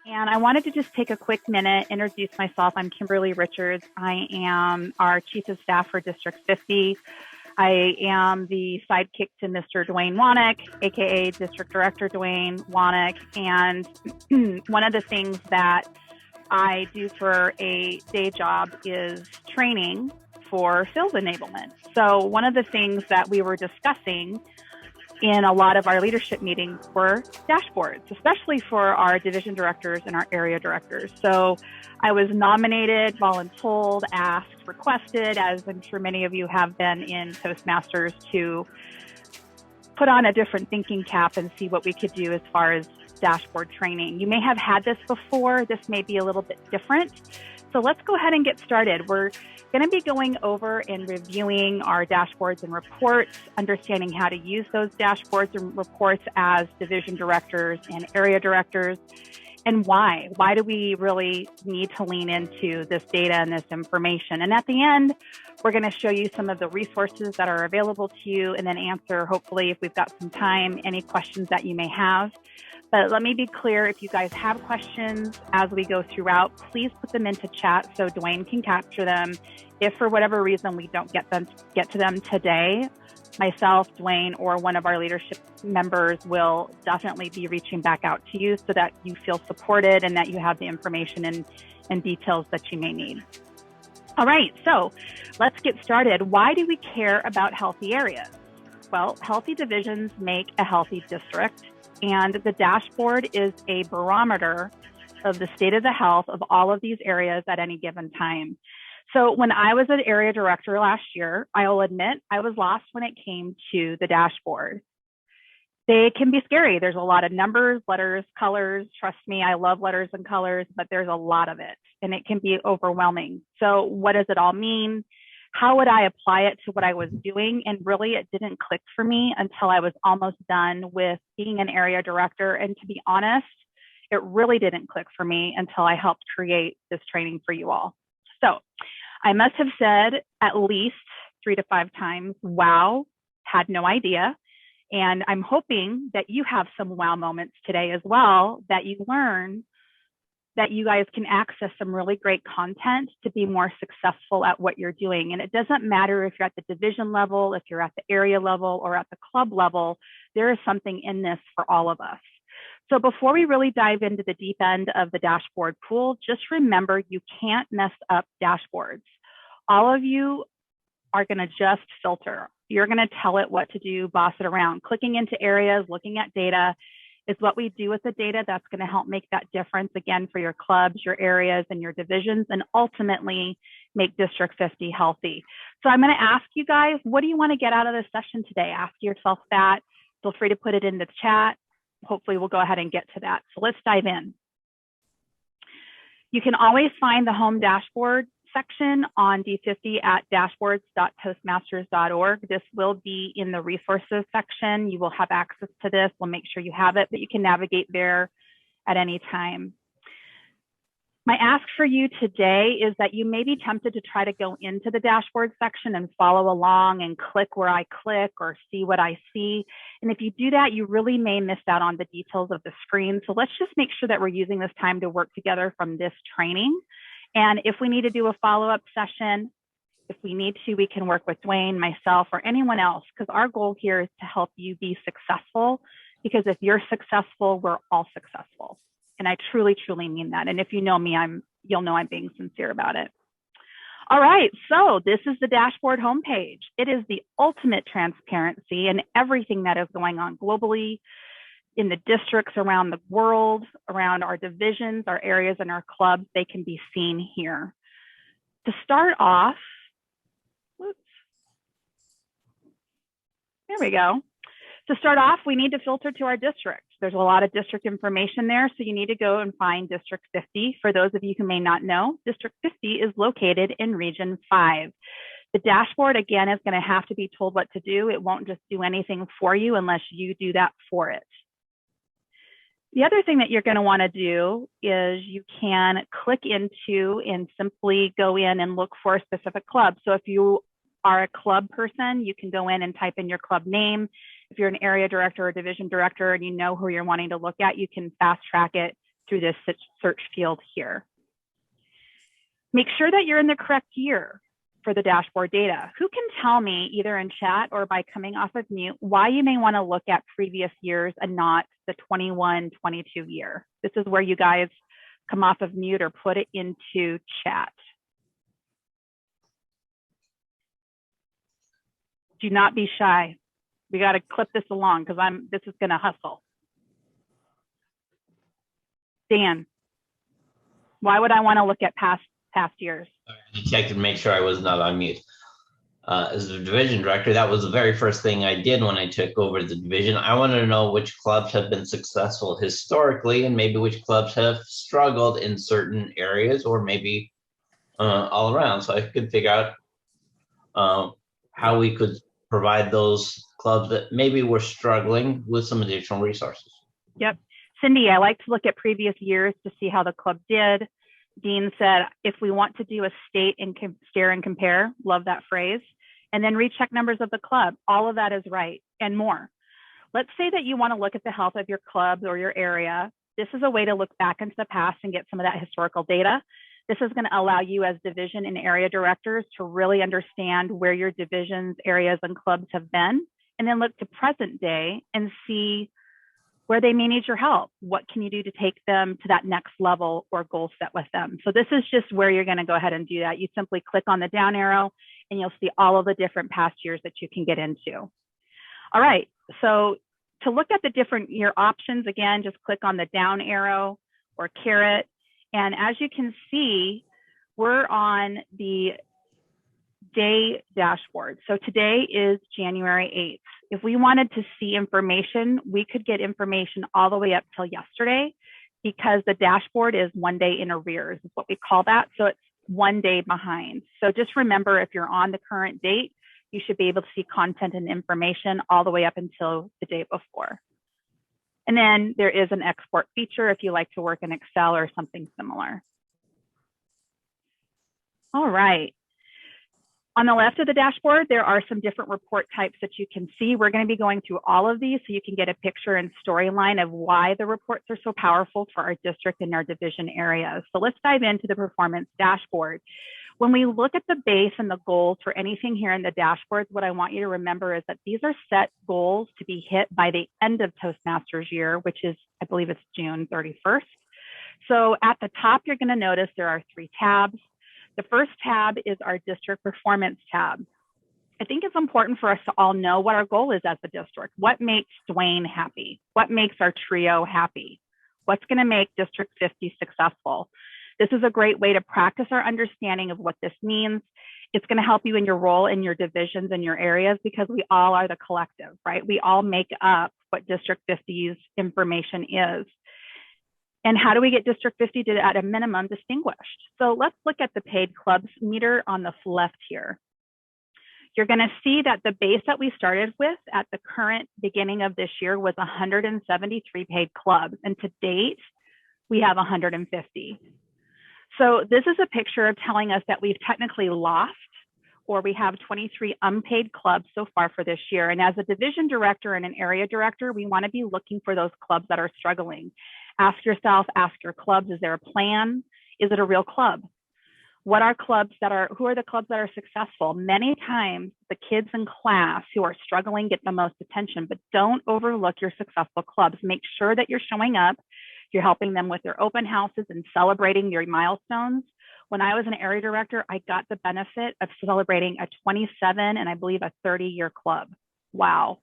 And I wanted to just take a quick minute, introduce myself. I'm Kimberly Richards. I am our Chief of Staff for District 50. I am the sidekick to Mr. Dwayne Wanick, AKA District Director Dwayne Wanick. And one of the things that I do for a day job is training for sales enablement. So one of the things that we were discussing in a lot of our leadership meetings were dashboards, especially for our division directors and our area directors. So I was nominated, voluntold, asked, requested, as I'm sure many of you have been in Toastmasters, to put on a different thinking cap and see what we could do as far as dashboard training. You may have had this before. This may be a little bit different. So let's go ahead and get started. We're going to be going over and reviewing our dashboards and reports, understanding how to use those dashboards and reports as division directors and area directors, and why. Why do we really need to lean into this data and this information? And at the end, we're going to show you some of the resources that are available to you, and then answer, hopefully, if we've got some time, any questions that you may have. But let me be clear, if you guys have questions as we go throughout, please put them into chat so Dwayne can capture them. If for whatever reason we don't get to them today, myself, Dwayne, or one of our leadership members will definitely be reaching back out to you so that you feel supported and that you have the information and details that you may need. All right, so let's get started. Why do we care about healthy areas? Well, healthy divisions make a healthy district, and the dashboard is a barometer of the state of the health of all of these areas at any given time. So when I was an area director last year, I will admit I was lost when it came to the dashboard. They can be scary. There's a lot of numbers, letters, colors. Trust me, I love letters and colors, but there's a lot of it, and it can be overwhelming. So what does it all mean? How would I apply it to what I was doing? And really, it didn't click for me until I was almost done with being an area director. And to be honest, it really didn't click for me until I helped create this training for you all. So I must have said at least 3 to 5 times, wow, had no idea. And I'm hoping that you have some wow moments today as well, that you learn that you guys can access some really great content to be more successful at what you're doing. And it doesn't matter if you're at the division level, if you're at the area level, or at the club level, there is something in this for all of us. So before we really dive into the deep end of the dashboard pool, just remember you can't mess up dashboards. All of you are going to just filter. You're going to tell it what to do, boss it around. Clicking into areas, looking at data is what we do with the data. That's going to help make that difference, again, for your clubs, your areas, and your divisions, and ultimately make District 50 healthy. So I'm going to ask you guys, what do you want to get out of this session today? Ask yourself that. Feel free to put it in the chat. Hopefully we'll go ahead and get to that. So let's dive in. You can always find the home dashboard section on D50 at dashboards.toastmasters.org. This will be in the resources section. You will have access to this. We'll make sure you have it, but you can navigate there at any time. My ask for you today is that you may be tempted to try to go into the dashboard section and follow along and click where I click or see what I see. And if you do that, you really may miss out on the details of the screen. So let's just make sure that we're using this time to work together from this training. And if we need to do a follow-up session, if we need to, we can work with Dwayne, myself, or anyone else, because our goal here is to help you be successful, because if you're successful, we're all successful. And I truly, truly mean that. And if you know me, you'll know I'm being sincere about it. All right, so this is the dashboard homepage. It is the ultimate transparency in everything that is going on globally, in the districts around the world, around our divisions, our areas, and our clubs. They can be seen here. To start off, there we go. To start off, we need to filter to our district. There's a lot of district information there, so you need to go and find District 50. For those of you who may not know, District 50 is located in Region 5. The dashboard, again, is going to have to be told what to do. It won't just do anything for you unless you do that for it. The other thing that you're going to want to do is you can click into and simply go in and look for a specific club. So if you are a club person, you can go in and type in your club name. If you're an area director or division director and you know who you're wanting to look at, you can fast track it through this search field here. Make sure that you're in the correct year for the dashboard data. Who can tell me, either in chat or by coming off of mute, why you may want to look at previous years and not the 21-22 year? This is where you guys come off of mute or put it into chat. Do not be shy. We got to clip this along because this is going to hustle. Dan, why would I want to look at past years? I checked to make sure I was not on mute. As the division director, that was the very first thing I did when I took over the division. I wanted to know which clubs have been successful historically and maybe which clubs have struggled in certain areas or maybe all around. So I could figure out how we could provide those clubs that maybe were struggling with some additional resources. Yep. Cindy, I like to look at previous years to see how the club did. Dean said, if we want to do a state and stare and compare, love that phrase, and then recheck numbers of the club. All of that is right and more. Let's say that you want to look at the health of your clubs or your area. This is a way to look back into the past and get some of that historical data. This is going to allow you as division and area directors to really understand where your divisions, areas, and clubs have been, and then look to present day and see where they may need your help. What can you do to take them to that next level or goal set with them? So this is just where you're going to go ahead and do that. You simply click on the down arrow and you'll see all of the different past years that you can get into. All right, so to look at the different year options, again, just click on the down arrow or caret. And as you can see, we're on the day dashboard. So today is January 8th. If we wanted to see information, we could get information all the way up till yesterday because the dashboard is 1 day in arrears, is what we call that. So it's 1 day behind. So just remember, if you're on the current date, you should be able to see content and information all the way up until the day before. And then there is an export feature if you like to work in Excel or something similar. All right. On the left of the dashboard, there are some different report types that you can see. We're going to be going through all of these so you can get a picture and storyline of why the reports are so powerful for our district and our division areas. So let's dive into the performance dashboard. When we look at the base and the goals for anything here in the dashboards, what I want you to remember is that these are set goals to be hit by the end of Toastmasters year, which is, I believe it's June 31st. So at the top, you're going to notice there are 3 tabs. The first tab is our district performance tab. I think it's important for us to all know what our goal is as a district. What makes Dwayne happy? What makes our trio happy? What's going to make District 50 successful? This is a great way to practice our understanding of what this means. It's going to help you in your role in your divisions and your areas because we all are the collective, right? We all make up what District 50's information is. And how do we get District 50 to, at a minimum, distinguished? So let's look at the paid clubs meter on the left here. You're going to see that the base that we started with at the current beginning of this year was 173 paid clubs. And to date, we have 150. So this is a picture of telling us that we've technically lost, or we have 23 unpaid clubs so far for this year. And as a division director and an area director, we want to be looking for those clubs that are struggling. Ask yourself, ask your clubs, is there a plan? Is it a real club? What are clubs that are, who are the clubs that are successful? Many times the kids in class who are struggling get the most attention, but don't overlook your successful clubs. Make sure that you're showing up, you're helping them with their open houses and celebrating your milestones. When I was an area director, I got the benefit of celebrating a 27 and I believe a 30-year club. Wow.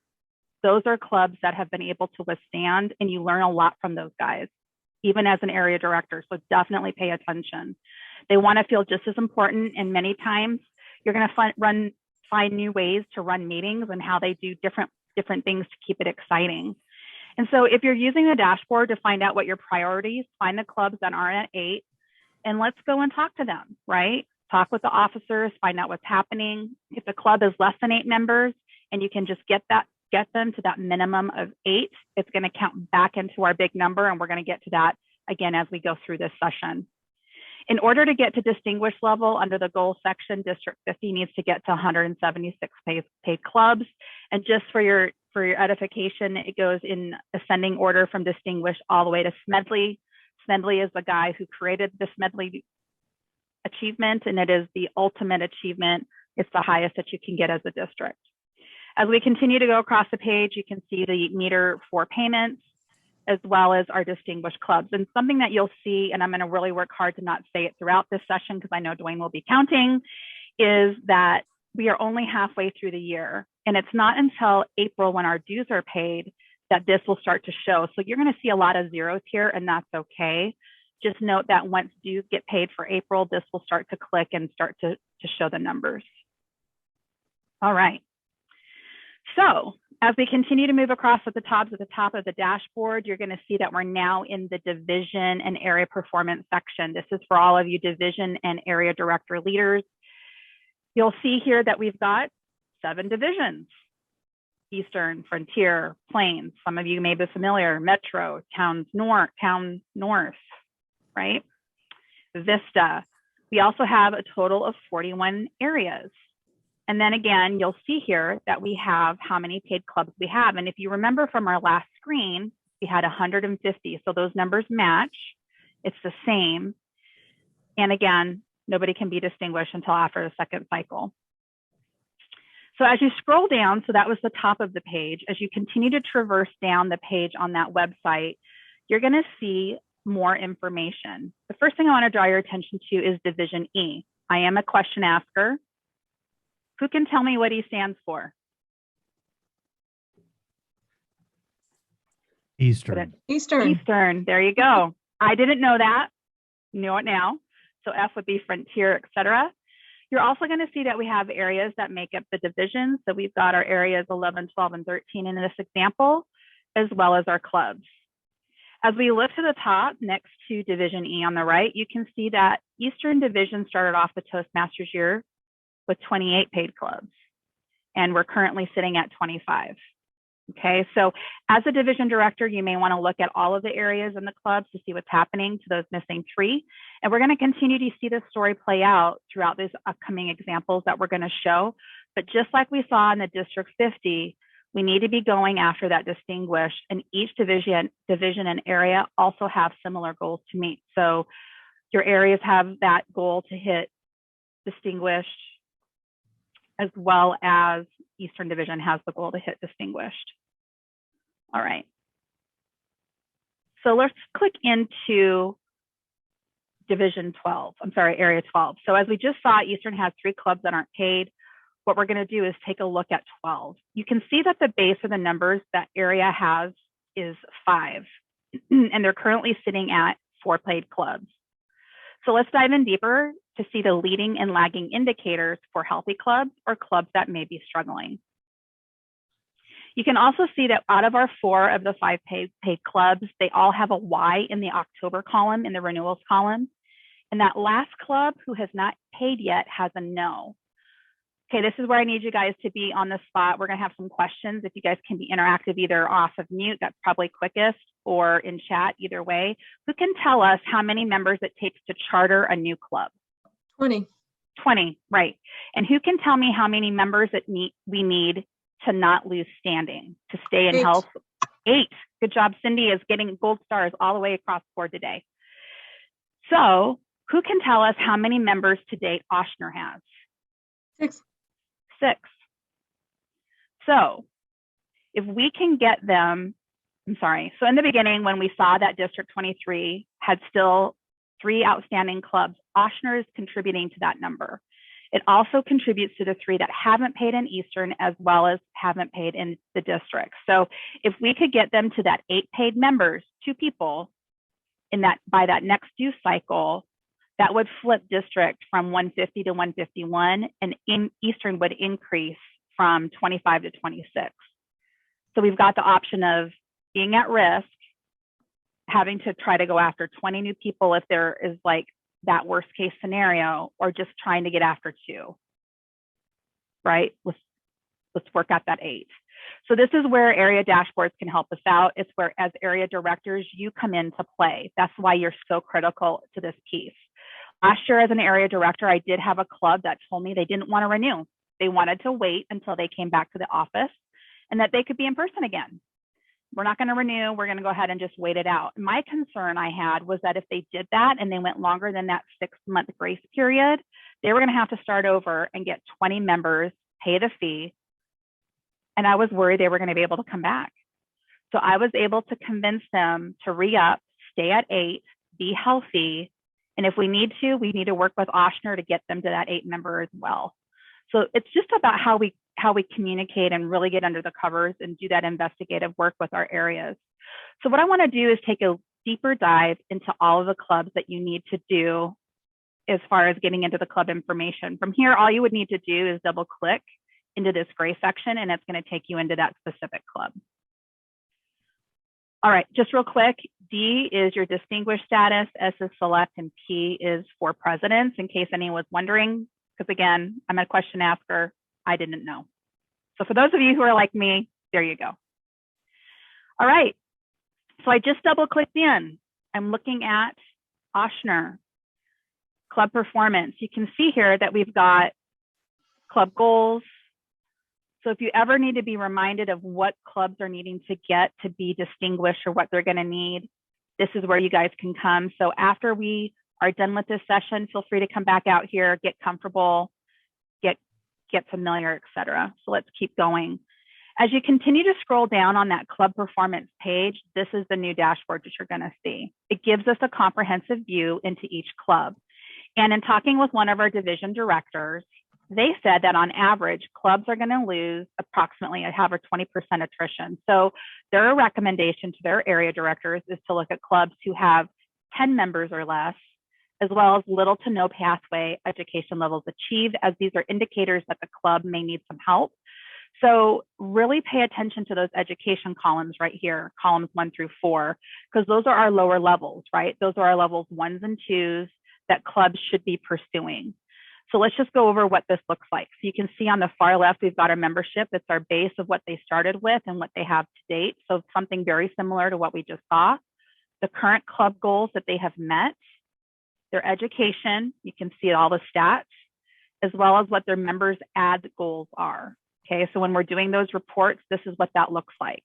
Those are clubs that have been able to withstand, and you learn a lot from those guys, even as an area director. So definitely pay attention. They want to feel just as important, and many times you're going to find new ways to run meetings and how they do different things to keep it exciting. And so if you're using the dashboard to find out what your priorities, find the clubs that aren't at 8, and let's go and talk to them, right? Talk with the officers, find out what's happening. If the club is less than 8 members and you can just get them to that minimum of 8, it's going to count back into our big number, and we're going to get to that again as we go through this session. In order to get to distinguished level under the goal section, District 50 needs to get to 176 paid clubs. And just for your edification, it goes in ascending order from distinguished all the way to Smedley. Smedley is the guy who created the Smedley achievement, and it is the ultimate achievement. It's the highest that you can get as a district. As we continue to go across the page, you can see the meter for payments, as well as our distinguished clubs. And something that you'll see, and I'm going to really work hard to not say it throughout this session because I know Dwayne will be counting, is that we are only halfway through the year. And it's not until April when our dues are paid that this will start to show. So you're going to see a lot of zeros here, and that's okay. Just note that once dues get paid for April, this will start to click and start to show the numbers. All right. So as we continue to move across at the top of the dashboard, you're going to see that we're now in the division and area performance section. This is for all of you division and area director leaders. You'll see here that we've got 7 divisions: Eastern, Frontier, Plains. Some of you may be familiar: Metro, Town North, right? Vista. We also have a total of 41 areas. And then again, you'll see here that we have how many paid clubs we have. And if you remember from our last screen, we had 150. So those numbers match. It's the same. And again, nobody can be distinguished until after the second cycle. So as you scroll down, so that was the top of the page, as you continue to traverse down the page on that website, you're going to see more information. The first thing I want to draw your attention to is Division E. I am a question asker. Who can tell me what E stands for? Eastern. Eastern. There you go. I didn't know that. You know it now. So F would be Frontier, etc. You're also going to see that we have areas that make up the divisions. So we've got our areas 11, 12, and 13 in this example, as well as our clubs. As we look to the top next to Division E on the right, you can see that Eastern Division started off the Toastmasters year with 28 paid clubs, and we're currently sitting at 25. Okay, so as a division director, you may want to look at all of the areas in the clubs to see what's happening to those missing 3. And we're going to continue to see this story play out throughout these upcoming examples that we're going to show. But just like we saw in the District 50, we need to be going after that distinguished, and each division and area also have similar goals to meet. So your areas have that goal to hit distinguished, as well as Eastern Division has the goal to hit distinguished. All right. So let's click into Division 12. I'm sorry, Area 12. So as we just saw, Eastern has 3 clubs that aren't paid. What we're going to do is take a look at 12. You can see that the base of the numbers that area has is 5, and they're currently sitting at 4 paid clubs. So let's dive in deeper to see the leading and lagging indicators for healthy clubs or clubs that may be struggling. You can also see that out of our 4 of the 5 paid clubs, they all have a Y in the October column, in the renewals column. And that last club who has not paid yet has a no. Okay, this is where I need you guys to be on the spot. We're going to have some questions. If you guys can be interactive, either off of mute, that's probably quickest, or in chat, either way. Who can tell us how many members it takes to charter a new club? 20. 20, right. And who can tell me how many members we need to not lose standing, to stay in 8. health? 8. Good job. Cindy is getting gold stars all the way across the board today. So who can tell us how many members to date Ochsner has? 6. 6. So if we can get them, so in the beginning, when we saw that District 23 had still 3 outstanding clubs, Ochsner is contributing to that number. It also contributes to the 3 that haven't paid in Eastern, as well as haven't paid in the district. So if we could get them to that 8 paid members, 2 people by that next due cycle, that would flip district from 150 to 151, and in Eastern would increase from 25 to 26. So we've got the option of being at risk, having to try to go after 20 new people if there is like that worst case scenario, or just trying to get after 2, right? Let's work out that 8. So this is where area dashboards can help us out. It's where, as area directors, you come into play. That's why you're so critical to this piece. Last year, as an area director, I did have a club that told me they didn't want to renew. They wanted to wait until they came back to the office and that they could be in person again. we're not going to renew. We're going to go ahead and just wait it out. My concern I had was that if they did that and they went longer than that 6-month grace period, they were going to have to start over and get 20 members, pay the fee. And I was worried they were going to be able to come back. So I was able to convince them to re-up, stay at 8, be healthy. And if we need to work with Ochsner to get them to that 8 member as well. So it's just about how we communicate and really get under the covers and do that investigative work with our areas. So what I want to do is take a deeper dive into all of the clubs that you need to do as far as getting into the club information. From here, all you would need to do is double click into this gray section and it's going to take you into that specific club. All right, just real quick, D is your distinguished status, S is select, and P is for presidents, in case anyone was wondering, because again, I'm a question asker, I didn't know. So for those of you who are like me, there you go. All right, so I just double clicked in. I'm looking at Ochsner, club performance. You can see here that we've got club goals. So if you ever need to be reminded of what clubs are needing to get to be distinguished or what they're going to need, this is where you guys can come. So after we are done with this session, feel free to come back out here, get comfortable, get familiar, etc. So let's keep going. As you continue to scroll down on that club performance page, this is the new dashboard that you're going to see. It gives us a comprehensive view into each club. And in talking with one of our division directors, they said that on average, clubs are going to lose approximately, I have a 20% attrition. So their recommendation to their area directors is to look at clubs who have 10 members or less, as well as little to no pathway education levels achieved, as these are indicators that the club may need some help. So really pay attention to those education columns right here, columns 1 through 4, because those are our lower levels, right? Those are our levels 1s and 2s that clubs should be pursuing. So let's just go over what this looks like. So you can see on the far left, we've got our membership. It's our base of what they started with and what they have to date. So something very similar to what we just saw. The current club goals that they have met, their education, you can see all the stats, as well as what their members' ad goals are. Okay, so when we're doing those reports, this is what that looks like.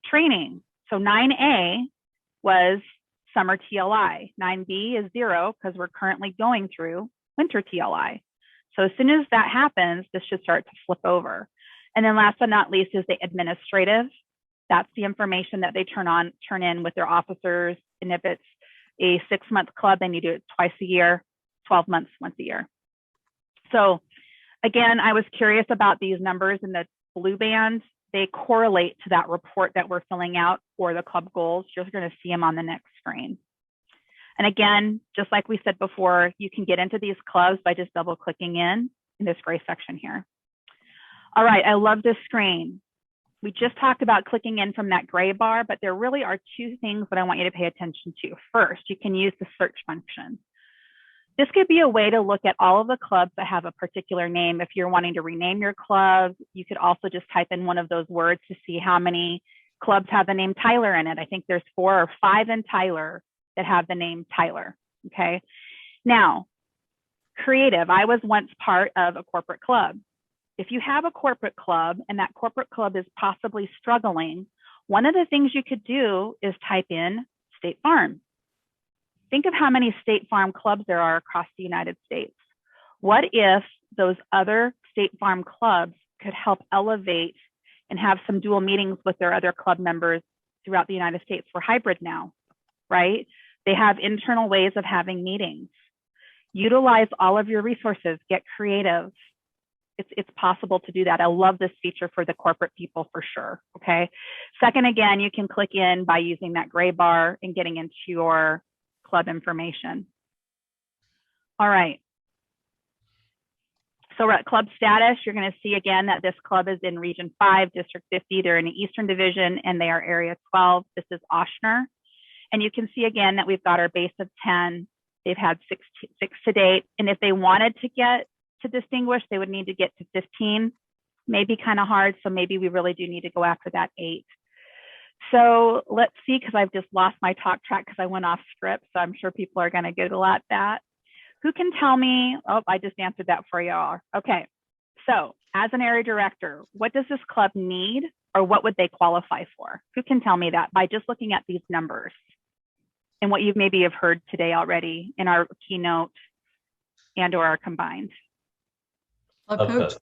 Training, so 9A was summer TLI. 9B is 0 because we're currently going through winter TLI. So as soon as that happens, this should start to flip over. And then last but not least is the administrative. That's the information that they turn in with their officers. And if it's a 6-month club, they need to do it twice a year, 12 months, once a year. So again, I was curious about these numbers in the blue bands. They correlate to that report that we're filling out or the club goals. You're going to see them on the next screen. And again, just like we said before, you can get into these clubs by just double clicking in this gray section here. All right, I love this screen. We just talked about clicking in from that gray bar, but there really are 2 things that I want you to pay attention to. First, you can use the search function. This could be a way to look at all of the clubs that have a particular name. If you're wanting to rename your club, you could also just type in one of those words to see how many clubs have the name Tyler in it. I think there's 4 or 5 in Tyler that have the name Tyler, okay? Now, creative, I was once part of a corporate club. If you have a corporate club and that corporate club is possibly struggling, one of the things you could do is type in State Farm. Think of how many State Farm clubs there are across the United States. What if those other State Farm clubs could help elevate and have some dual meetings with their other club members throughout the United States? We're hybrid now, right? They have internal ways of having meetings. Utilize all of your resources, get creative. It's possible to do that. I love this feature for the corporate people for sure, okay? Second, again, you can click in by using that gray bar and getting into your club information. All right. So we're at club status. You're going to see again that this club is in Region 5, District 50. They're in the Eastern Division and they are Area 12. This is Ochsner. And you can see again that we've got our base of 10. They've had six to date. And if they wanted to get to distinguish, they would need to get to 15. Maybe kind of hard. So maybe we really do need to go after that 8. So let's see, because I've just lost my talk track because I went off script. So I'm sure people are going to giggle at that. Who can tell me? Oh, I just answered that for y'all. Okay. So as an area director, what does this club need Or what would they qualify for? Who can tell me that by just looking at these numbers and what you maybe have heard today already in our keynote and or our combined? Club coach.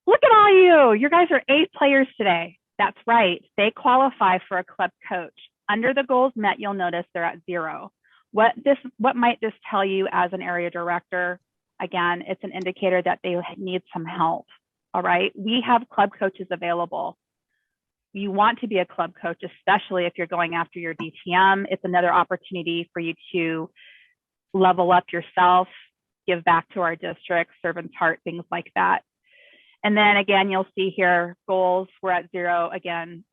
Look at all you guys are A players today. That's right. They qualify for a club coach. Under the goals met, you'll notice they're at 0. What might this tell you as an area director? Again, it's an indicator that they need some help. All right. We have club coaches available. You want to be a club coach, especially if you're going after your DTM. It's another opportunity for you to level up yourself, give back to our district, servant's heart, things like that. And then again, you'll see here goals, we're at 0. Again,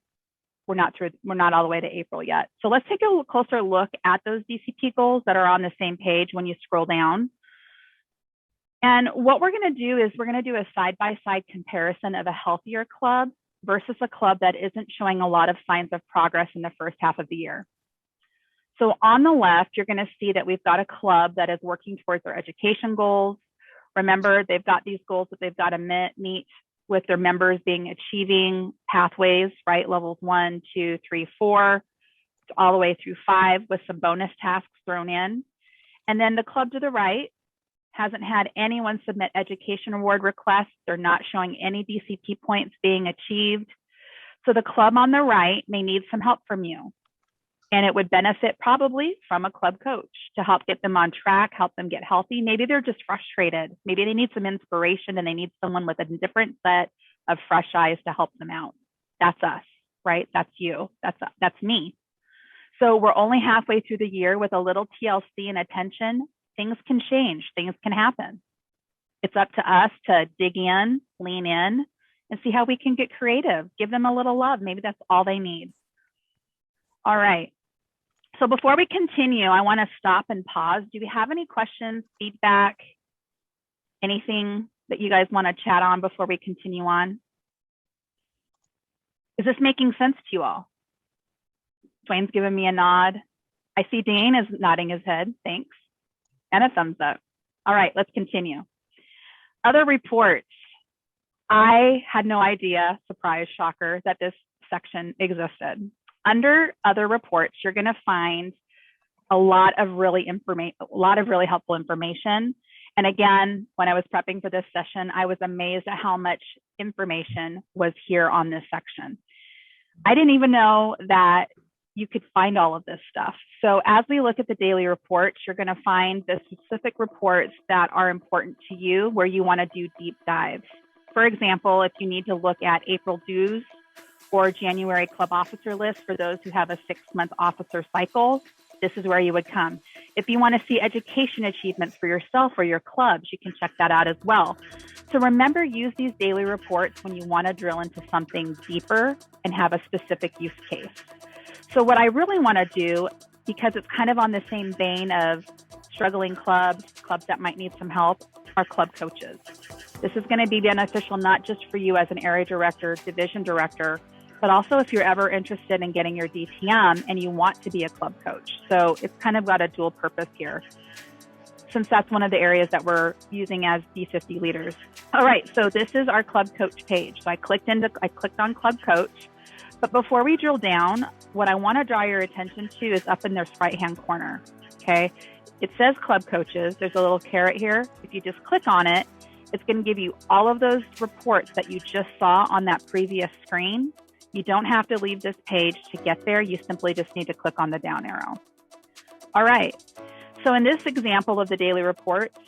we're not all the way to April yet. So let's take a closer look at those DCP goals that are on the same page when you scroll down. And what we're going to do is we're going to do a side-by-side comparison of a healthier club versus a club that isn't showing a lot of signs of progress in the first half of the year. So on the left, you're going to see that we've got a club that is working towards their education goals. Remember, they've got these goals that they've got to meet with their members being achieving pathways, right? Levels 1, 2, 3, 4, all the way through 5 with some bonus tasks thrown in. And then the club to the right hasn't had anyone submit education award requests. They're not showing any DCP points being achieved. So the club on the right may need some help from you. And it would benefit probably from a club coach to help get them on track, help them get healthy. Maybe they're just frustrated. Maybe they need some inspiration and they need someone with a different set of fresh eyes to help them out. That's us, right? That's you. That's me. So we're only halfway through the year with a little TLC and attention. Things can change. Things can happen. It's up to us to dig in, lean in, and see how we can get creative. Give them a little love. Maybe that's all they need. All right. So before we continue, I want to stop and pause. Do we have any questions, feedback, anything that you guys want to chat on before we continue on? Is this making sense to you all? Dwayne's giving me a nod. I see Dane is nodding his head. Thanks. And a thumbs up. All right, let's continue. Other reports. I had no idea, surprise, shocker, that this section existed. Under other reports, you're going to find a lot of really helpful information. And again, when I was prepping for this session, I was amazed at how much information was here on this section. I didn't even know that you could find all of this stuff. So as we look at the daily reports, you're going to find the specific reports that are important to you where you want to do deep dives. For example, if you need to look at April dues or January club officer list for those who have a 6-month officer cycle, this is where you would come. If you want to see education achievements for yourself or your clubs, you can check that out as well. So remember, use these daily reports when you want to drill into something deeper and have a specific use case. So what I really want to do, because it's kind of on the same vein of struggling clubs that might need some help, are club coaches. This is going to be beneficial not just for you as an area director, division director, but also if you're ever interested in getting your DTM and you want to be a club coach. So it's kind of got a dual purpose here, since that's one of the areas that we're using as D50 leaders. All right, so this is our club coach page. So I clicked on club coach. But before we drill down, what I want to draw your attention to is up in this right-hand corner, okay? It says club coaches. There's a little caret here. If you just click on it, it's going to give you all of those reports that you just saw on that previous screen. You don't have to leave this page to get there. You simply just need to click on the down arrow. All right. So in this example of the daily reports,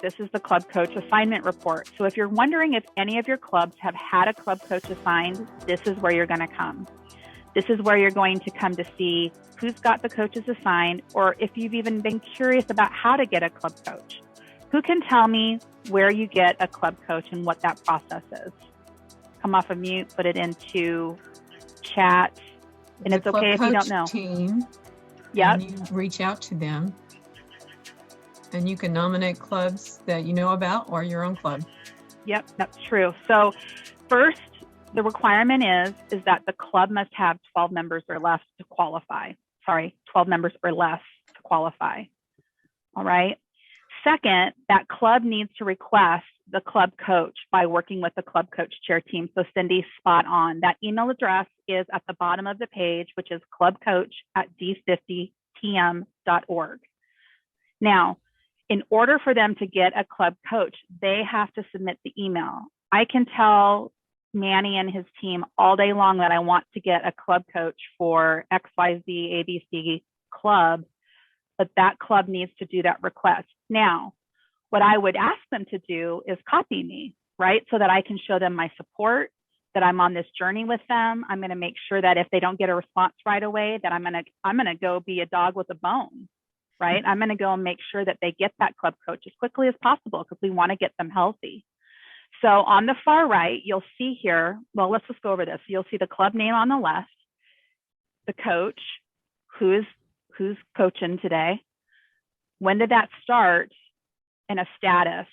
this is the club coach assignment report. So if you're wondering if any of your clubs have had a club coach assigned, this is where you're going to come. This is where you're going to come to see who's got the coaches assigned, or if you've even been curious about how to get a club coach. Who can tell me where you get a club coach and what that process is? Come off of mute, put it into chat, and it's okay if you don't know. Team, yep. And you reach out to them, and you can nominate clubs that you know about or your own club. Yep, that's true. So first, the requirement is that the club must have 12 members or less to qualify. 12 members or less to qualify. All right. Second, that club needs to request the club coach by working with the club coach chair team. So Cindy's spot on. That email address is at the bottom of the page, which is clubcoach@d50tm.org. Now, in order for them to get a club coach, they have to submit the email. I can tell Manny and his team all day long that I want to get a club coach for XYZ ABC club, but that club needs to do that request. Now, what I would ask them to do is copy me, right? So that I can show them my support, that I'm on this journey with them. I'm going to make sure that if they don't get a response right away, that I'm going to go be a dog with a bone, right? I'm going to go and make sure that they get that club coach as quickly as possible because we want to get them healthy. So on the far right, you'll see here, well, let's just go over this. You'll see the club name on the left, the coach, who's coaching today, when did that start, and a status.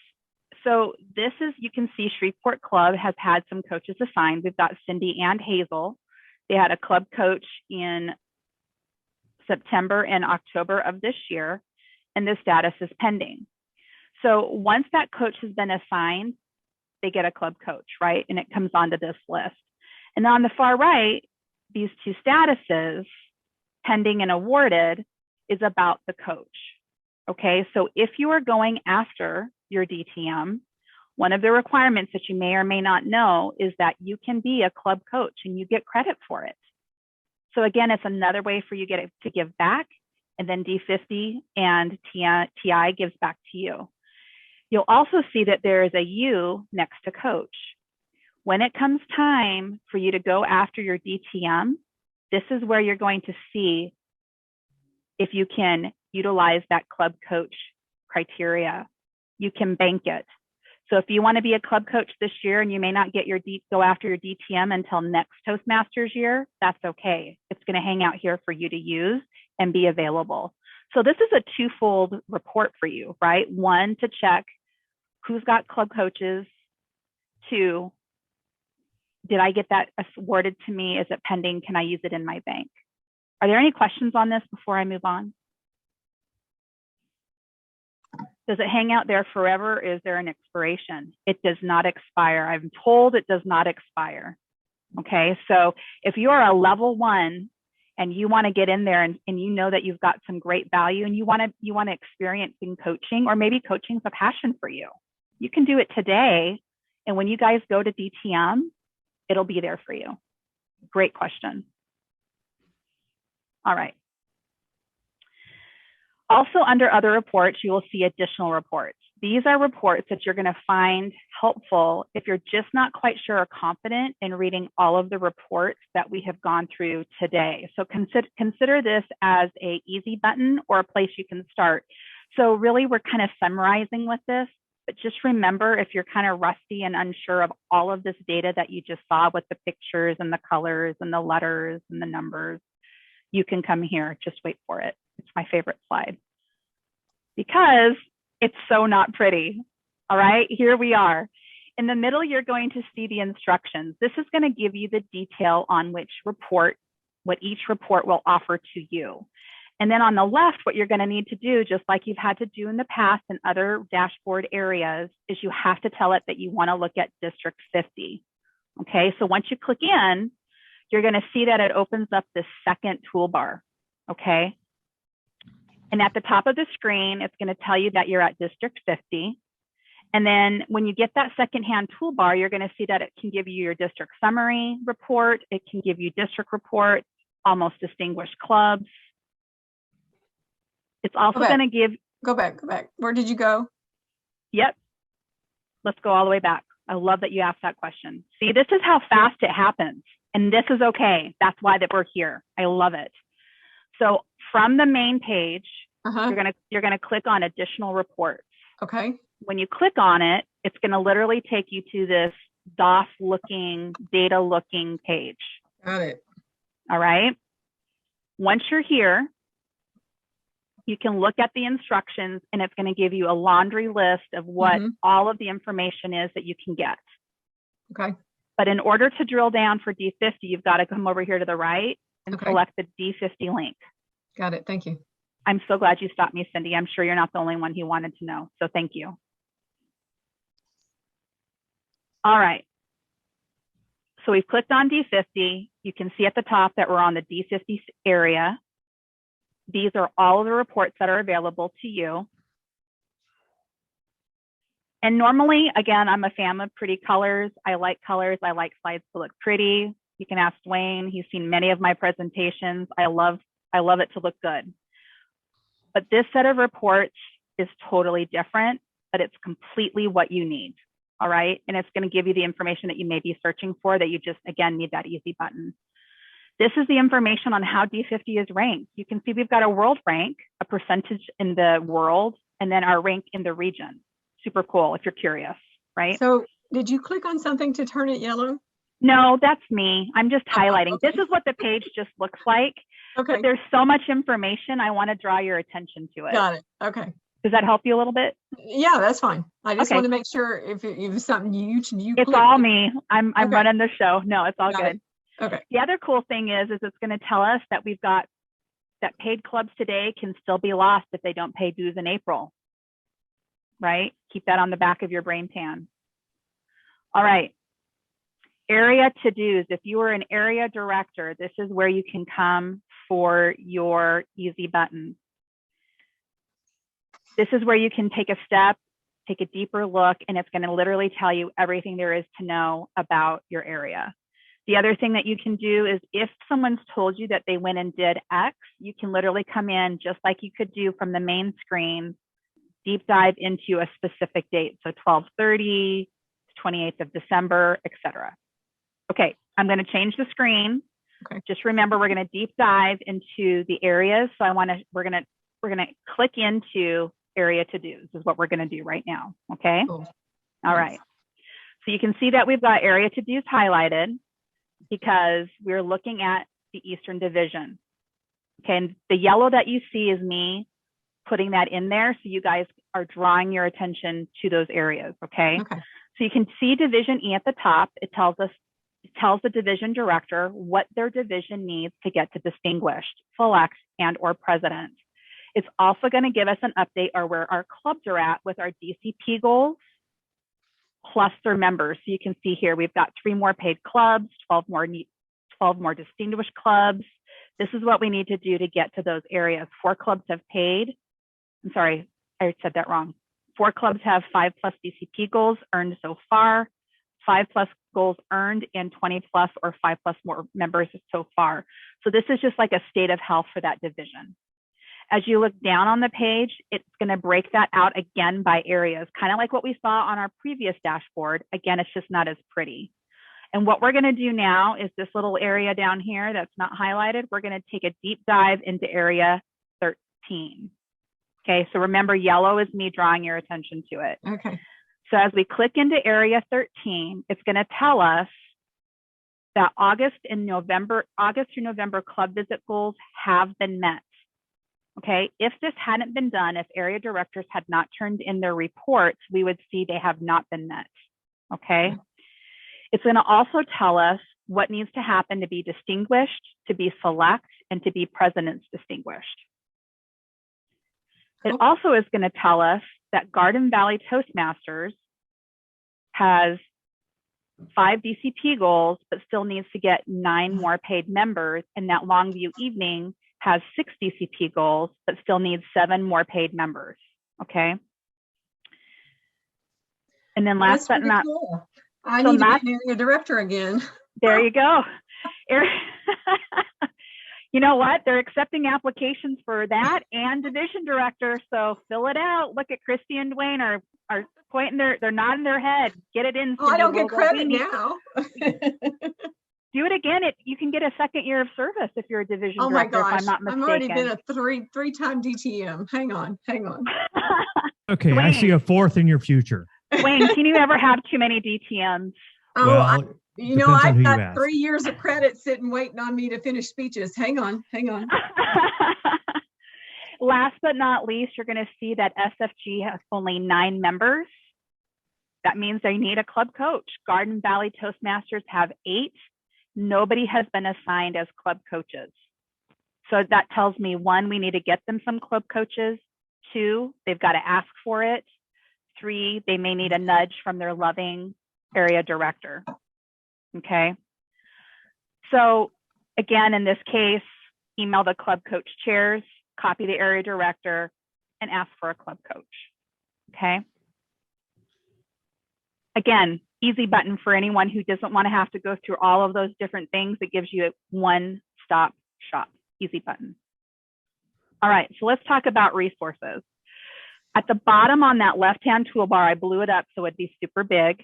So this is, you can see Shreveport Club has had some coaches assigned. We've got Cindy and Hazel. They had a club coach in September and October of this year, and the status is pending. So once that coach has been assigned, they get a club coach, right? And it comes onto this list. And on the far right, these two statuses, pending and awarded, is about the coach. Okay, so if you are going after your DTM, one of the requirements that you may or may not know is that you can be a club coach and you get credit for it. So again, it's another way for you to give back, and then D50 and TI gives back to you. You'll also see that there is a U next to coach. When it comes time for you to go after your DTM, this is where you're going to see if you can utilize that club coach criteria. You can bank it. So if you want to be a club coach this year and you may not get go after your DTM until next Toastmasters year, that's okay. It's going to hang out here for you to use and be available. So this is a twofold report for you, right? One, to check who's got club coaches. Two, did I get that awarded to me? Is it pending? Can I use it in my bank? Are there any questions on this before I move on? Does it hang out there forever? Is there an expiration? It does not expire. I'm told it does not expire. Okay, so if you are a level 1 and you want to get in there and you know that you've got some great value and you want to experience in coaching, or maybe coaching's a passion for you, you can do it today. And when you guys go to DTM, it'll be there for you. Great question. All right. Also, under other reports, you will see additional reports. These are reports that you're going to find helpful if you're just not quite sure or confident in reading all of the reports that we have gone through today. So consider this as an easy button or a place you can start. So really, we're kind of summarizing with this, but just remember, if you're kind of rusty and unsure of all of this data that you just saw with the pictures and the colors and the letters and the numbers, you can come here. Just wait for it. It's my favorite slide because it's so not pretty. All right, here we are. In the middle, you're going to see the instructions. This is going to give you the detail on what each report will offer to you. And then on the left, what you're going to need to do, just like you've had to do in the past in other dashboard areas, is you have to tell it that you want to look at District 50. Okay, so once you click in, you're going to see that it opens up this second toolbar. Okay. And at the top of the screen, it's going to tell you that you're at District 50. And then when you get that second-hand toolbar, you're going to see that it can give you your district summary report. It can give you district reports, almost distinguished clubs. It's also going to give... Go back. Where did you go? Yep. Let's go all the way back. I love that you asked that question. See, this is how fast it happens. And this is okay. That's why that we're here. I love it. So from the main page, you're gonna click on additional reports. Okay. When you click on it, it's gonna literally take you to this DOS looking, data looking page. Got it. All right. Once you're here, you can look at the instructions and it's gonna give you a laundry list of what all of the information is that you can get. Okay. But in order to drill down for D50, you've got to come over here to the right and select the D50 link. Got it. Thank you. I'm so glad you stopped me, Cindy. I'm sure you're not the only one who wanted to know. So thank you. All right. So we've clicked on D50. You can see at the top that we're on the D50 area. These are all of the reports that are available to you. And normally, again, I'm a fan of pretty colors. I like colors. I like slides to look pretty. You can ask Dwayne. He's seen many of my presentations. I love it to look good. But this set of reports is totally different, but it's completely what you need. All right. And it's going to give you the information that you may be searching for that you just, again, need that easy button. This is the information on how D50 is ranked. You can see we've got a world rank, a percentage in the world, and then our rank in the region. Super cool if you're curious, right? So did you click on something to turn it yellow? No, that's me. I'm just highlighting. Okay. This is what the page just looks like. Okay. But there's so much information. I want to draw your attention to it. Got it. Okay. Does that help you a little bit? Yeah, that's fine. I just Okay. want to make sure if it's something you It's click. all me. I'm Okay. running the show. No, it's all Got good. it. Okay. The other cool thing is it's going to tell us that we've got that paid clubs today can still be lost if they don't pay dues in April, right? Keep that on the back of your brain pan. All right. Area to-dos. If you are an area director, this is where you can come for your easy button. This is where you can take a step, take a deeper look, and it's going to literally tell you everything there is to know about your area. The other thing that you can do is if someone's told you that they went and did X, you can literally come in just like you could do from the main screen, deep dive into a specific date. So 12/30, 28th of December, etc. Okay, I'm going to change the screen. Okay. Just remember, we're going to deep dive into the areas. So we're going to click into area to-dos is what we're going to do right now. Okay. Cool. All right. So you can see that we've got area to-dos highlighted because we're looking at the Eastern Division. Okay. And the yellow that you see is me putting that in there. So you guys are drawing your attention to those areas. Okay. Okay. So you can see Division E at the top. It tells the division director what their division needs to get to distinguished, select, and or president. It's also going to give us an update on where our clubs are at with our DCP goals plus their members. So you can see here, we've got 3 more paid clubs, 12 more distinguished clubs. This is what we need to do to get to those areas. 4 clubs have paid. I'm sorry, I said that wrong. 4 clubs have 5+ DCP goals earned so far, 5+ goals earned, and 20+ or 5+ more members so far. So this is just like a state of health for that division. As you look down on the page, it's going to break that out again by areas, kind of like what we saw on our previous dashboard. Again, it's just not as pretty. And what we're going to do now is this little area down here that's not highlighted, we're going to take a deep dive into area 13. Okay, so remember, yellow is me drawing your attention to it. Okay. So as we click into area 13, it's going to tell us that August through November club visit goals have been met. Okay, if this hadn't been done, if area directors had not turned in their reports, we would see they have not been met. Okay, it's going to also tell us what needs to happen to be distinguished, to be select, and to be president's distinguished. It also is going to tell us that Garden Valley Toastmasters has 5 DCP goals, but still needs to get 9 more paid members, and that Longview Evening has 6 DCP goals, but still needs 7 more paid members. Okay. And then last but not, cool. I need to be area director again. There you go. You know what? They're accepting applications for that and division director. So fill it out. Look at Christy and Dwayne are pointing they're nodding their head. Get it in. I don't get credit now. Do it again. You can get a second year of service if you're a division director. Oh my gosh, if I'm not mistaken. I've already been a three-time DTM. Hang on. Okay, Dwayne, I see a 4th in your future. Wayne, can you ever have too many DTMs? Oh, Well, I've got 3 years of credit sitting waiting on me to finish speeches. Hang on. Last but not least, you're going to see that SFG has only 9 members. That means they need a club coach. Garden Valley Toastmasters have 8. Nobody has been assigned as club coaches. So that tells me 1, we need to get them some club coaches. 2, they've got to ask for it. 3, they may need a nudge from their loving area director. Okay. So again, in this case, email the club coach chairs, copy the area director, and ask for a club coach. Okay. Again, easy button for anyone who doesn't want to have to go through all of those different things. It gives you a one-stop shop, easy button. All right, so let's talk about resources. At the bottom on that left-hand toolbar, I blew it up so it'd be super big.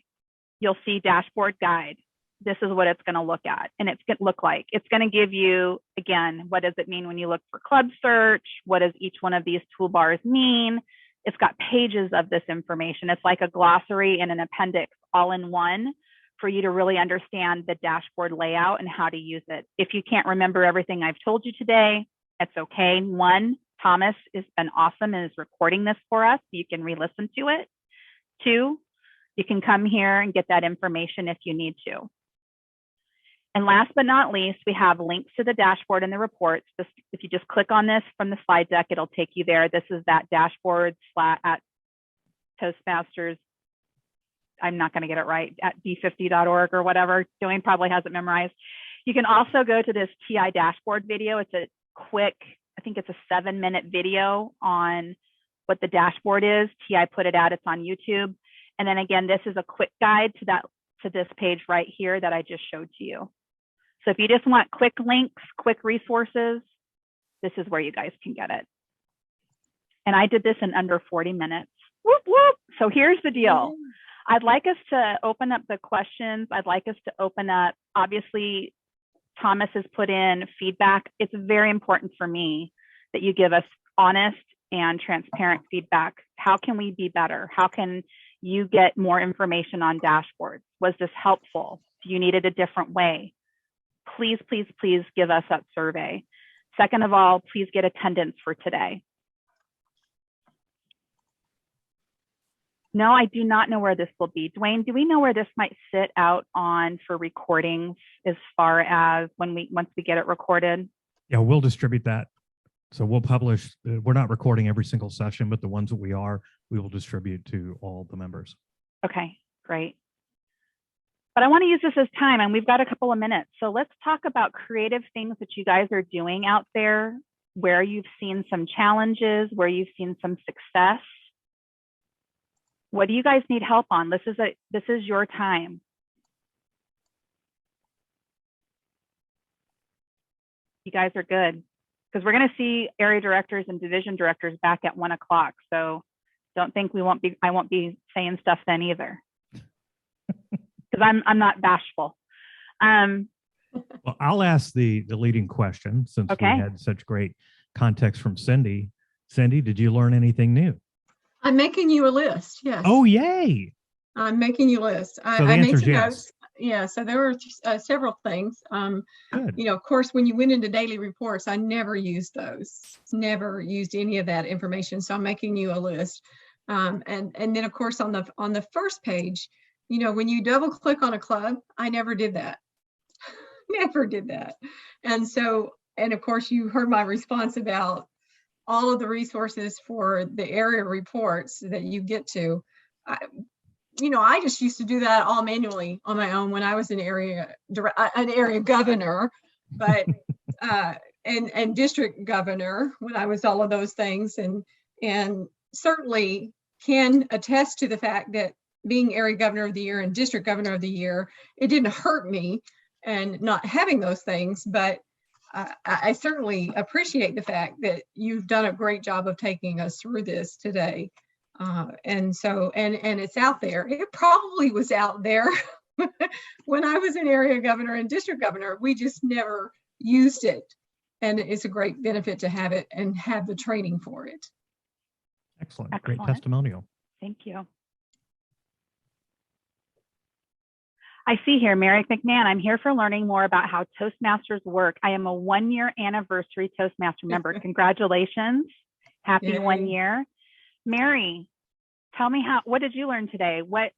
You'll see dashboard guide. This is what it's going to look at, and it's going to look like. It's going to give you, again, what does it mean when you look for club search? What does each one of these toolbars mean? It's got pages of this information. It's like a glossary and an appendix all in one for you to really understand the dashboard layout and how to use it. If you can't remember everything I've told you today, it's okay. One, Thomas has been awesome and is recording this for us. You can re-listen to it. Two, you can come here and get that information if you need to. And last but not least, we have links to the dashboard and the reports. If you just click on this from the slide deck, it'll take you there. This is that dashboard at Toastmasters. I'm not going to get it right, at D50.org or whatever. Dwayne probably has it memorized. You can also go to this TI dashboard video. It's a quick, I think it's a 7-minute video on what the dashboard is. TI put it out, it's on YouTube. And then again, this is a quick guide to this page right here that I just showed to you. So if you just want quick links, quick resources, this is where you guys can get it. And I did this in under 40 minutes. Whoop, whoop. So here's the deal. I'd like us to open up the questions. I'd like us to open up, obviously, Thomas has put in feedback. It's very important for me that you give us honest and transparent feedback. How can we be better? How can you get more information on dashboards? Was this helpful? Do you need it a different way? Please, please, please give us that survey. Second of all, please get attendance for today. No, I do not know where this will be. Dwayne, do we know where this might sit out on for recordings as far as once we get it recorded? Yeah, we'll distribute that. So we'll publish, we're not recording every single session, but the ones that we will distribute to all the members. Okay, great. But I want to use this as time, and we've got a couple of minutes. So let's talk about creative things that you guys are doing out there, where you've seen some challenges, where you've seen some success. What do you guys need help on? This is your time. You guys are good, because we're going to see area directors and division directors back at 1 o'clock. So don't think I won't be saying stuff then either, because I'm not bashful. Well, I'll ask the leading question, since we had such great context from Cindy. Cindy, did you learn anything new? I'm making you a list. Yes. Oh, yay. I'm making you a list. So the answer is yes. Notes. Yeah. So there were several things. Good. You know, of course, when you went into daily reports, I never used those. Never used any of that information. So I'm making you a list. And then of course on the first page, you know, when you double click on a club, I never did that. Never did that. And so, and of course you heard my response about all of the resources for the area reports that you get to. I just used to do that all manually on my own when I was an area governor, but and district governor when I was all of those things, and certainly can attest to the fact that being area governor of the year and district governor of the year, it didn't hurt me and not having those things, but I certainly appreciate the fact that you've done a great job of taking us through this today. And so, and it's out there. It probably was out there when I was an area governor and district governor. We just never used it. And it's a great benefit to have it and have the training for it. Excellent. Great testimonial. Thank you. I see here, Mary McMahon, I'm here for learning more about how Toastmasters work. I am a 1-year anniversary Toastmaster member. Congratulations. Happy Yay. 1 year. Mary, tell me what did you learn today? What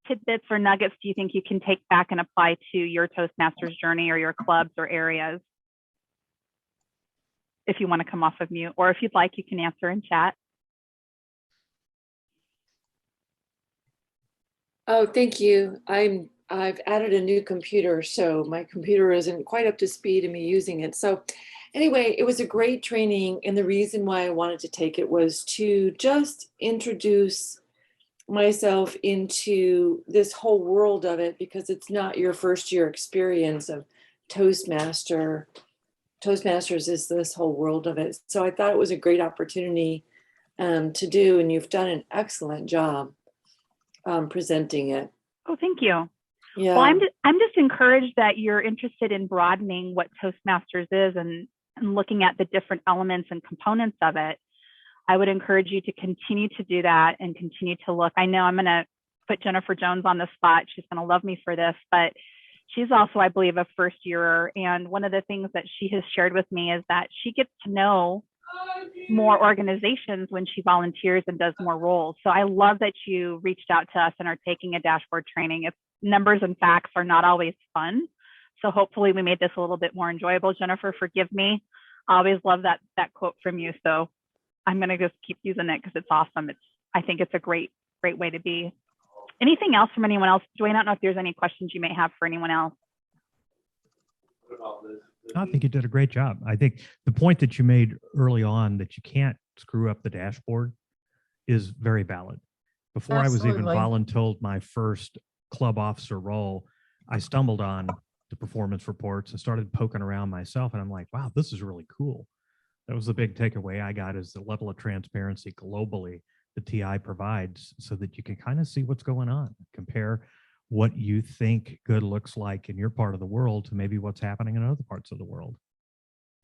tidbits or nuggets do you think you can take back and apply to your Toastmasters journey or your clubs or areas? If you want to come off of mute, or if you'd like, you can answer in chat. Oh, thank you. I've added a new computer, so my computer isn't quite up to speed in me using it. So anyway, it was a great training, and the reason why I wanted to take it was to just introduce myself into this whole world of it, because it's not your first year experience of Toastmasters is this whole world of it. So I thought it was a great opportunity to do, and you've done an excellent job presenting it. Oh, thank you. Yeah. Well, I'm just encouraged that you're interested in broadening what Toastmasters is and looking at the different elements and components of it. I would encourage you to continue to do that and continue to look. I know I'm going to put Jennifer Jones on the spot. She's going to love me for this, but she's also, I believe, a first yearer. And one of the things that she has shared with me is that she gets to know more organizations when she volunteers and does more roles. So I love that you reached out to us and are taking a dashboard training. If numbers and facts are not always fun, so hopefully we made this a little bit more enjoyable. Jennifer, forgive me. I always love that quote from you. So I'm going to just keep using it because it's awesome. I think it's a great way to be. Anything else from anyone else? Dwayne, I don't know if there's any questions you may have for anyone else. I think you did a great job. I think the point that you made early on that you can't screw up the dashboard is very valid. Before Absolutely. I was even voluntold my first club officer role, I stumbled on the performance reports and started poking around myself. And I'm like, wow, this is really cool. That was the big takeaway I got, is the level of transparency globally the TI provides, so that you can kind of see what's going on, compare what you think good looks like in your part of the world to maybe what's happening in other parts of the world.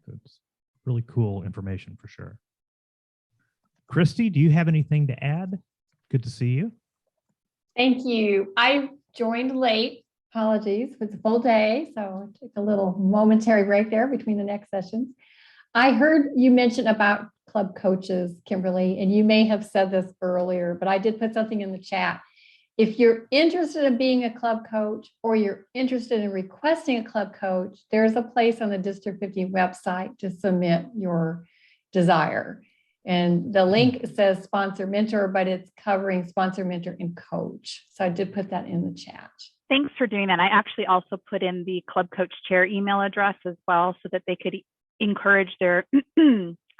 It's really cool information for sure. Christy, do you have anything to add? Good to see you. Thank you. I joined late. Apologies. It's a full day, so I took a little momentary break there between the next sessions. I heard you mention about club coaches, Kimberly, and you may have said this earlier, but I did put something in the chat. If you're interested in being a club coach, or you're interested in requesting a club coach, there's a place on the District 50 website to submit your desire. And the link says sponsor mentor, but it's covering sponsor, mentor, and coach. So I did put that in the chat. Thanks for doing that. I actually also put in the club coach chair email address as well, so that they could encourage their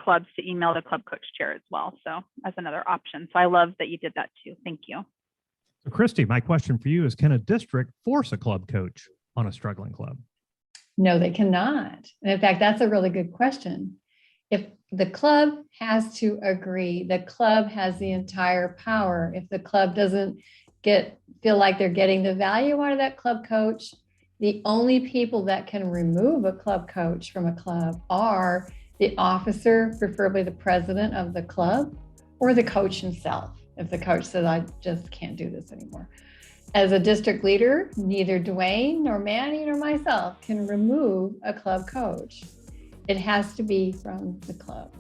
clubs to email the club coach chair as well. So as another option. So I love that you did that too. Thank you. So Christy, my question for you is, can a district force a club coach on a struggling club? No, they cannot. And in fact, that's a really good question. If the club has to agree, the club has the entire power. If the club doesn't feel like they're getting the value out of that club coach, the only people that can remove a club coach from a club are the officer, preferably the president of the club, or the coach himself. If the coach says, I just can't do this anymore. As a district leader, neither Dwayne nor Manny nor myself can remove a club coach. It has to be from the club.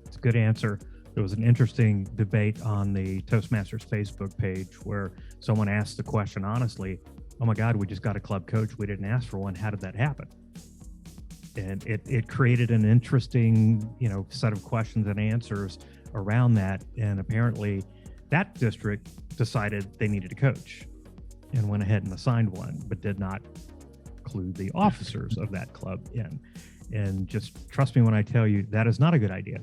It's a good answer. There was an interesting debate on the Toastmasters Facebook page where someone asked the question honestly, oh my God, we just got a club coach. We didn't ask for one. How did that happen? And it created an interesting, set of questions and answers around that. And apparently that district decided they needed a coach and went ahead and assigned one, but did not include the officers of that club in. And just trust me when I tell you that is not a good idea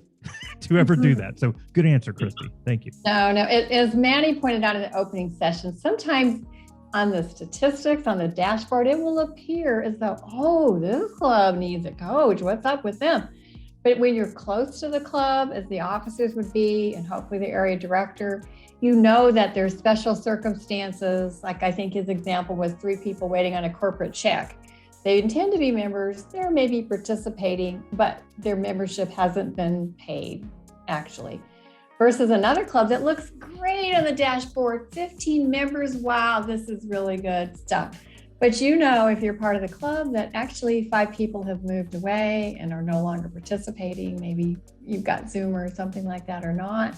to ever do that. So good answer, Christy. Thank you. No, as Manny pointed out in the opening session, sometimes on the statistics, on the dashboard, it will appear as though, oh, this club needs a coach. What's up with them? But when you're close to the club, as the officers would be, and hopefully the area director, you know that there's special circumstances. Like I think his example was 3 people waiting on a corporate check. They intend to be members, they're maybe participating, but their membership hasn't been paid, actually. Versus another club that looks great on the dashboard, 15 members, wow, this is really good stuff. But if you're part of the club, that actually 5 people have moved away and are no longer participating. Maybe you've got Zoom or something like that or not.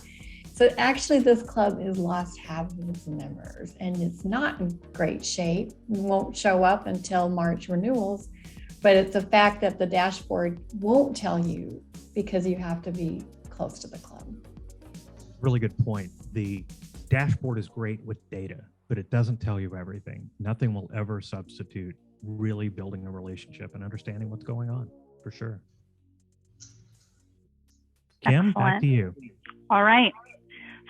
So actually this club has lost half of its members and it's not in great shape. Won't show up until March renewals, but it's a fact that the dashboard won't tell you because you have to be close to the club. Really good point. The dashboard is great with data. but it doesn't tell you everything. Nothing will ever substitute really building a relationship and understanding what's going on, for sure. Kim, back Excellent. to you. All right.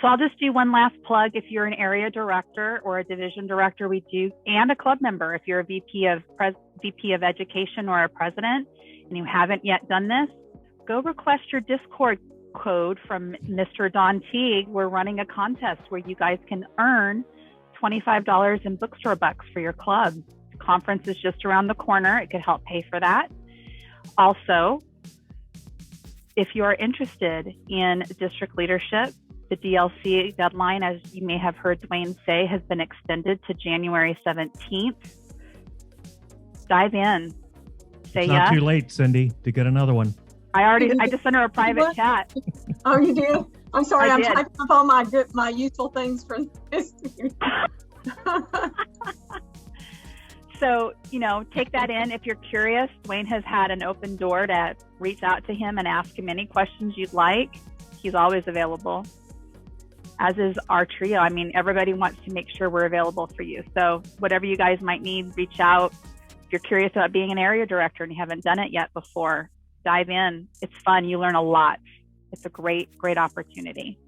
So I'll just do one last plug. If you're an area director or a division director, we do, and a club member, if you're a VP of Education or a president, and you haven't yet done this, go request your Discord code from Mr. Don Teague. We're running a contest where you guys can earn $25 in bookstore bucks for your club. The conference is just around the corner. It could help pay for that. Also, if you are interested in district leadership, the DLC deadline, as you may have heard Dwayne say, has been extended to January 17th. Dive in. Say It's not yes. too late, Cindy, to get another one. I just sent her a private What? chat. Oh, you did? I'm sorry. I I'm did. typing up all my useful things for this. So, take that in. If you're curious, Dwayne has had an open door to reach out to him and ask him any questions you'd like. He's always available, as is our trio. I mean, everybody wants to make sure we're available for you. So whatever you guys might need, reach out. If you're curious about being an area director and you haven't done it yet before, dive in. It's fun. You learn a lot. It's a great, great opportunity.